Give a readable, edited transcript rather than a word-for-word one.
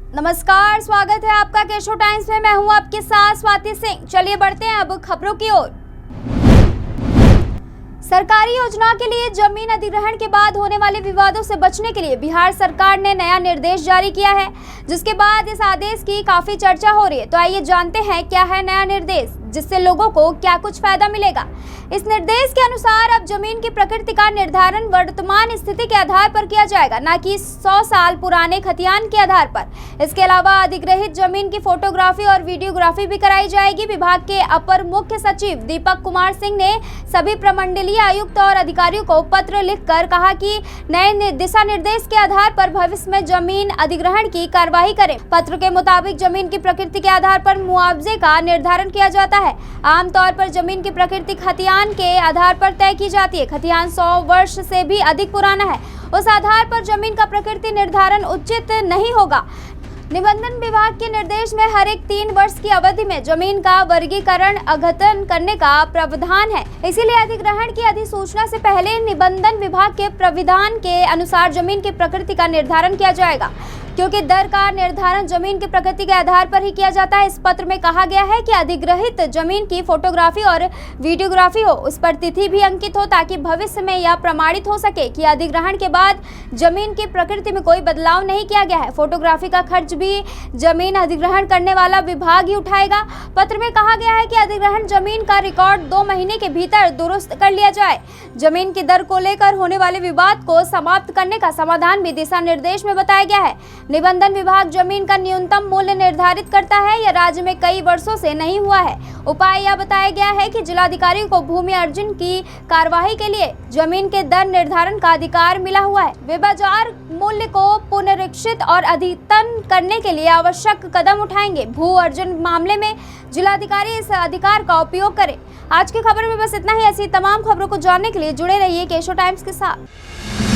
नमस्कार, स्वागत है आपका केशो टाइम्स में। मैं हूं आपके साथ स्वाति सिंह। चलिए बढ़ते हैं अब खबरों की ओर। सरकारी योजना के लिए जमीन अधिग्रहण के बाद होने वाले विवादों से बचने के लिए बिहार सरकार ने नया निर्देश जारी किया है, जिसके बाद इस आदेश की काफी चर्चा हो रही है। तो आइए जानते हैं क्या है नया निर्देश, जिससे लोगों को क्या कुछ फायदा मिलेगा। इस निर्देश के अनुसार अब जमीन की प्रकृति का निर्धारण वर्तमान स्थिति के आधार पर किया जाएगा, न कि 100 साल पुराने खतियान के आधार पर। इसके अलावा अधिग्रहित जमीन की फोटोग्राफी और वीडियोग्राफी भी कराई जाएगी। विभाग के अपर मुख्य सचिव दीपक कुमार सिंह ने सभी प्रमंडलीय आयुक्त और अधिकारियों को पत्र लिखकर कहा कि नए दिशा निर्देश के आधार पर भविष्य में जमीन अधिग्रहण की कार्यवाही करें। पत्र के मुताबिक जमीन की प्रकृति के आधार पर मुआवजे का निर्धारण किया जाता है। आमतौर पर जमीन की प्रकृति खतियान के आधार पर तय की जाती है। खतियान 100 वर्ष से भी अधिक पुराना है, उस आधार पर जमीन का प्रकृति निर्धारण उचित नहीं होगा। निबंधन विभाग के निर्देश में हर एक 3 वर्ष की अवधि में जमीन का वर्गीकरण अद्यतन करने का प्रावधान है। इसीलिए अधिग्रहण की अधिसूचना से पहले निबंधन विभाग के प्राविधान के अनुसार जमीन की प्रकृति का निर्धारण किया जाएगा, क्योंकि दर का निर्धारण जमीन की प्रकृति के आधार पर ही किया जाता है। इस पत्र में कहा गया है कि अधिग्रहित जमीन की फोटोग्राफी और वीडियोग्राफी हो, उस पर तिथि भी अंकित हो, ताकि भविष्य में यह प्रमाणित हो सके कि अधिग्रहण के बाद जमीन की प्रकृति में कोई बदलाव नहीं किया गया है। फोटोग्राफी का खर्च भी जमीन अधिग्रहण करने वाला विभाग ही उठाएगा। पत्र में कहा गया है कि अधिग्रहण जमीन का रिकॉर्ड 2 महीने के भीतर दुरुस्त कर लिया जाए। जमीन की दर को लेकर होने वाले विवाद को समाप्त करने का समाधान भी दिशा निर्देश में बताया गया है। निबंधन विभाग जमीन का न्यूनतम मूल्य निर्धारित करता है। यह राज्य में कई वर्षों से नहीं हुआ है। उपाय यह बताया गया है कि जिलाधिकारी को भूमि अर्जन की कार्यवाही के लिए जमीन के दर निर्धारण का अधिकार मिला हुआ है। वे बाजार मूल्य को पुनरीक्षित और अद्यतन करने के लिए आवश्यक कदम उठाएंगे। भू अर्जन मामले में जिलाधिकारी इस अधिकार का उपयोग करें। आज की खबर में बस इतना ही। ऐसी तमाम खबरों को जानने के लिए जुड़े रहिए केशो टाइम्स के साथ।